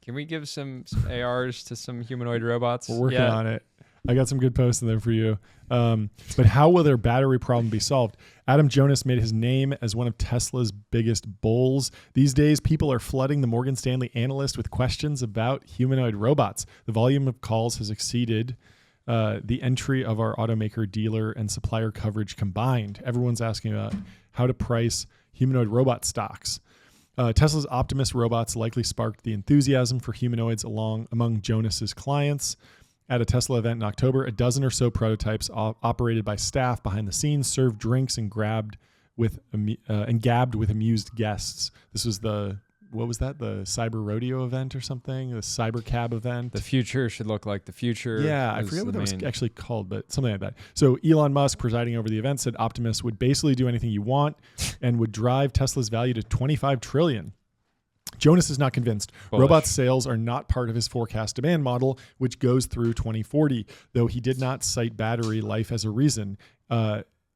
Can we give some ARs to some humanoid robots? We're working on it. I got some good posts in there for you. But how will their battery problem be solved? Adam Jonas made his name as one of Tesla's biggest bulls. These days, people are flooding the Morgan Stanley analyst with questions about humanoid robots. The volume of calls has exceeded the entry of our automaker, dealer, and supplier coverage combined. Everyone's asking about how to price humanoid robot stocks. Tesla's Optimus robots likely sparked the enthusiasm for humanoids among Jonas's clients. At a Tesla event in October, a dozen or so prototypes operated by staff behind the scenes served drinks and gabbed with amused guests. This was the Cyber Rodeo event or something? The Cyber Cab event? The future should look like the future. Yeah, I forget what that was actually called, but something like that. So Elon Musk, presiding over the event, said Optimus would basically do anything you want and would drive Tesla's value to $25 trillion. Jonas is not convinced. Bullish. Robot sales are not part of his forecast demand model, which goes through 2040, though he did not cite battery life as a reason.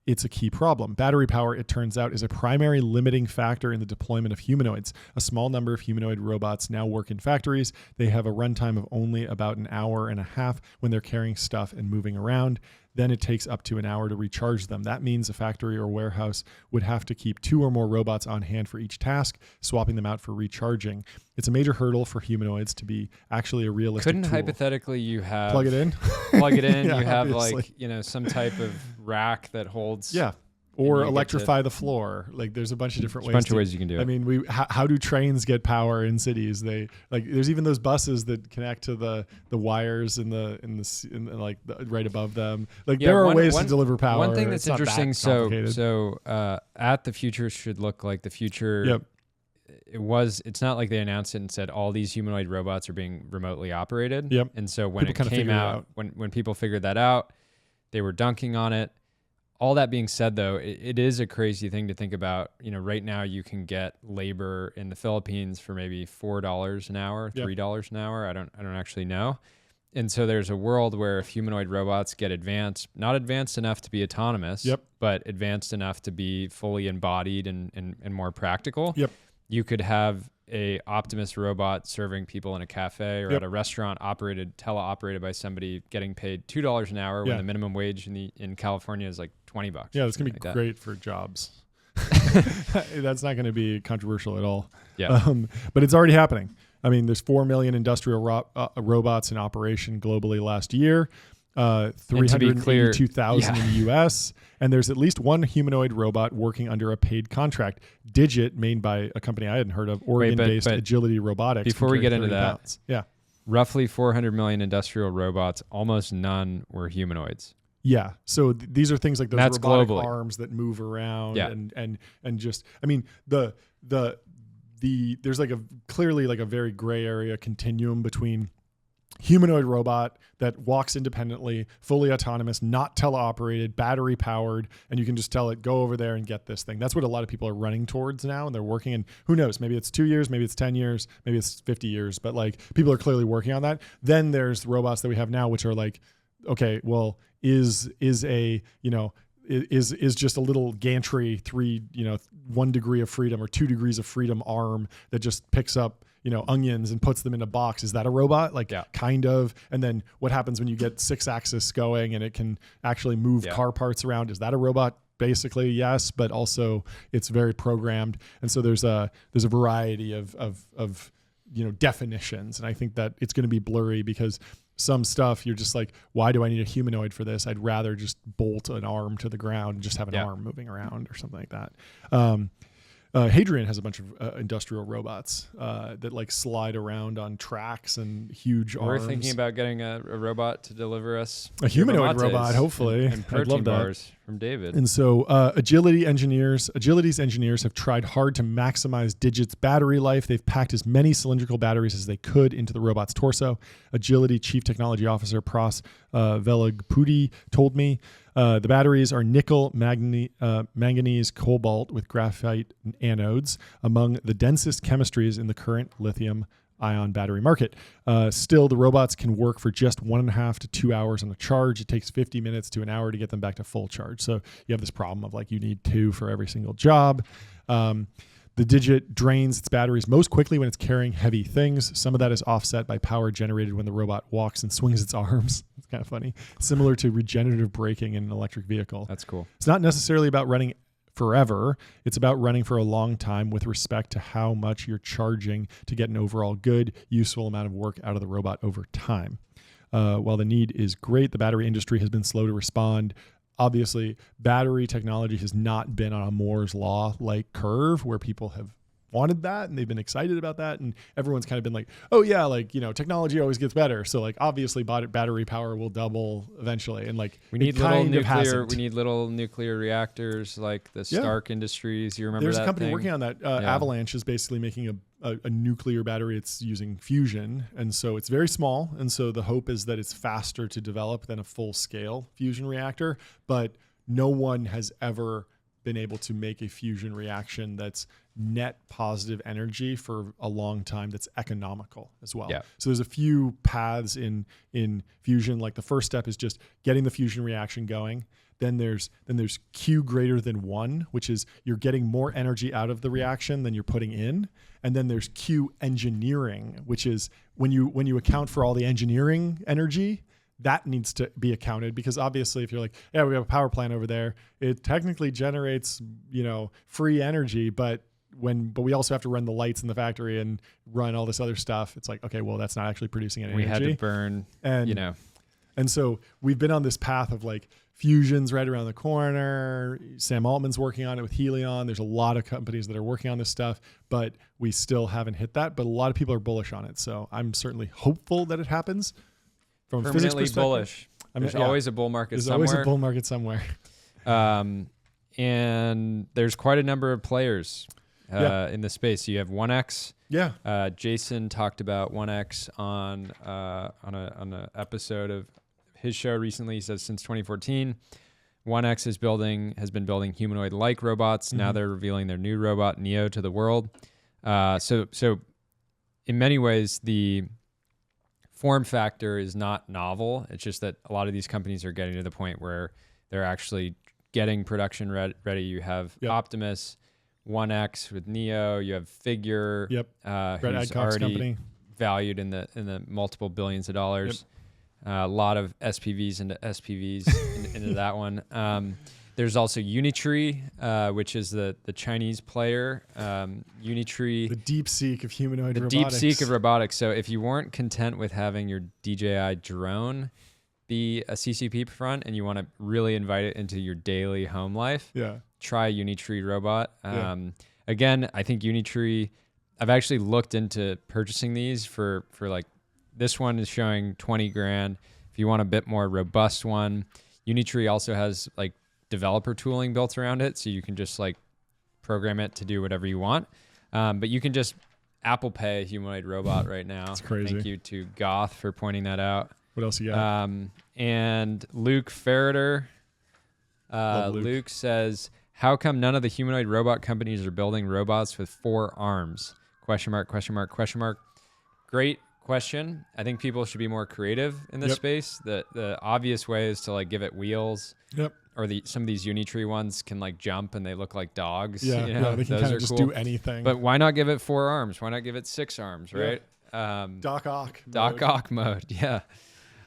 It's a key problem. Battery power, it turns out, is a primary limiting factor in the deployment of humanoids. A small number of humanoid robots now work in factories. They have a runtime of only about an hour and a half when they're carrying stuff and moving around. Then it takes up to an hour to recharge them. That means a factory or warehouse would have to keep 2 or more robots on hand for each task, swapping them out for recharging. It's a major hurdle for humanoids to be actually a realistic tool. Hypothetically you have... Plug it in? Yeah, you have obviously. some type of rack that holds... Yeah. Or electrify the floor. Like there's a bunch of different ways. A bunch of ways you can do it. I mean, how do trains get power in cities? There's even those buses that connect to the wires right above them. There are ways to deliver power. One thing that's interesting. At the future should look like the future. Yep. It's not like they announced it and said all these humanoid robots are being remotely operated. Yep. And so when people it came out, when people figured that out, they were dunking on it. All that being said, though, it is a crazy thing to think about. Right now you can get labor in the Philippines for maybe $4 an hour, $3 an hour. I don't actually know. And so there's a world where if humanoid robots get not advanced enough to be autonomous, but advanced enough to be fully embodied and more practical, you could have a Optimus robot serving people in a cafe or at a restaurant teleoperated by somebody getting paid $2 an hour when the minimum wage in California is like $20. Yeah, that's gonna be great for jobs. That's not going to be controversial at all. Yeah, but it's already happening. I mean, there's 4 million industrial robots in operation globally last year. 382,000 in the U.S. And there's at least one humanoid robot working under a paid contract. Digit, made by a company I hadn't heard of, Oregon-based Agility Robotics. Before we get into that, pounds. Yeah, roughly 400 million industrial robots, almost none were humanoids. Yeah, so these are things like those robotic globally. Arms that move around, and just, I mean, there's clearly a very gray area continuum between humanoid robot that walks independently, fully autonomous, not teleoperated, battery powered, and you can just tell it, go over there and get this thing. That's what a lot of people are running towards now, and they're working, and who knows, maybe it's 2 years, maybe it's 10 years, maybe it's 50 years, but people are clearly working on that. Then there's robots that we have now, which are okay, well, is just a little gantry 1 degree of freedom or 2 degrees of freedom arm that just picks up onions and puts them in a box. Is that a robot? Kind of. And then what happens when you get 6-axis going and it can actually move car parts around? Is that a robot? Basically, yes, but also it's very programmed. And so there's a variety of definitions. And I think that it's going to be blurry because some stuff you're just like, why do I need a humanoid for this? I'd rather just bolt an arm to the ground and just have an arm moving around or something like that. Hadrian has a bunch of industrial robots that slide around on tracks and huge arms. We're thinking about getting a robot to deliver us a humanoid robot, hopefully. And protein bars from David. And so Agility's engineers have tried hard to maximize Digit's battery life. They've packed as many cylindrical batteries as they could into the robot's torso. Agility Chief Technology Officer Pras Velagpudi told me the batteries are nickel, manganese, cobalt with graphite anodes, among the densest chemistries in the current lithium-ion battery market. Still, the robots can work for just 1.5 to 2 hours on a charge. It takes 50 minutes to an hour to get them back to full charge. So you have this problem of you need 2 for every single job. The Digit drains its batteries most quickly when it's carrying heavy things. Some of that is offset by power generated when the robot walks and swings its arms. It's kind of funny. Similar to regenerative braking in an electric vehicle. That's cool. It's not necessarily about running forever. It's about running for a long time with respect to how much you're charging to get an overall good, useful amount of work out of the robot over time. While the need is great, the battery industry has been slow to respond. Obviously, battery technology has not been on a Moore's Law-like curve where people have wanted that and they've been excited about that, and everyone's kind of been like, oh yeah, like, you know, technology always gets better, so like obviously battery power will double eventually, and like we need little nuclear reactors like the Stark Industries. You remember there's that a company thing? working on that. Avalanche is basically making a nuclear battery. It's using fusion, and so it's very small, and so the hope is that it's faster to develop than a full scale fusion reactor, but no one has ever been able to make a fusion reaction that's net positive energy for a long time, that's economical as well. Yeah. So there's a few paths in fusion. Like the first step is just getting the fusion reaction going. Then there's Q greater than 1, which is you're getting more energy out of the reaction than you're putting in. And then there's Q engineering, which is when you account for all the engineering energy, that needs to be accounted, because obviously if you're like, yeah, we have a power plant over there, it technically generates, you know, free energy, but we also have to run the lights in the factory and run all this other stuff. It's like, okay, well, that's not actually producing any energy. We had to burn, and, you know. And so we've been on this path of like fusion's right around the corner. Sam Altman's working on it with Helion. There's a lot of companies that are working on this stuff, but we still haven't hit that. But a lot of people are bullish on it. So I'm certainly hopeful that it happens. From a physics perspective, bullish. There's always a bull market somewhere. There's always a bull market somewhere. And there's quite a number of players in the space. So you have 1X. Yeah. Jason talked about 1X on an episode of his show recently. He says since 2014, 1X has been building humanoid-like robots. Mm-hmm. Now they're revealing their new robot Neo to the world. So in many ways, the form factor is not novel. It's just that a lot of these companies are getting to the point where they're actually getting production ready. You have Optimus, 1X with Neo. You have Figure, who's already company, valued in the multiple billions of dollars. A lot of SPVs into SPVs into that one. There's also Unitree, which is the Chinese player. Unitree. The DeepSeek of humanoid robotics. The DeepSeek of robotics. So if you weren't content with having your DJI drone be a CCP front and you want to really invite it into your daily home life, try a Unitree robot. Again, I think Unitree, I've actually looked into purchasing these for like, this one is showing 20 grand. If you want a bit more robust one, Unitree also has like developer tooling built around it, so you can just like program it to do whatever you want. But you can just Apple Pay a humanoid robot right now. It's crazy. Thank you to Goth for pointing that out. What else you got? And Luke Ferreter. Luke says, how come none of the humanoid robot companies are building robots with 4 arms? Question mark, question mark, question mark. Great question. I think people should be more creative in this space. The obvious way is to like give it wheels. Or some of these Unitree ones can like jump and they look like dogs. Yeah, you know? They can kind of just do anything. But why not give it 4 arms? Why not give it 6 arms, right? Doc Ock. Doc Ock mode, yeah.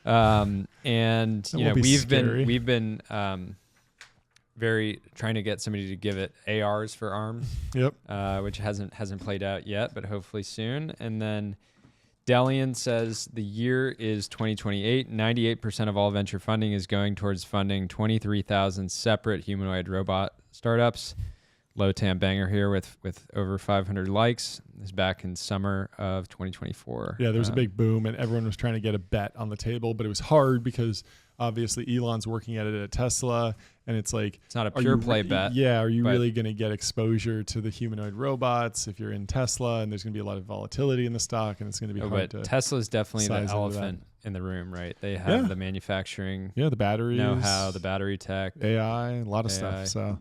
And you know, we've been very trying to get somebody to give it ARs for arms. Which hasn't played out yet, but hopefully soon. And then Delian says the year is 2028. 98% of all venture funding is going towards funding 23,000 separate humanoid robot startups. Low Tam banger here with over 500 likes. This is back in summer of 2024. Yeah, there was a big boom and everyone was trying to get a bet on the table, but it was hard because obviously Elon's working at it at Tesla, and it's like, it's not a pure play bet. Yeah, are you really going to get exposure to the humanoid robots if you're in Tesla? And there's going to be a lot of volatility in the stock, and it's going to be hard to. Tesla's definitely the elephant in the room, right? They have the manufacturing, the batteries, know-how, the battery tech, AI, a lot of stuff. So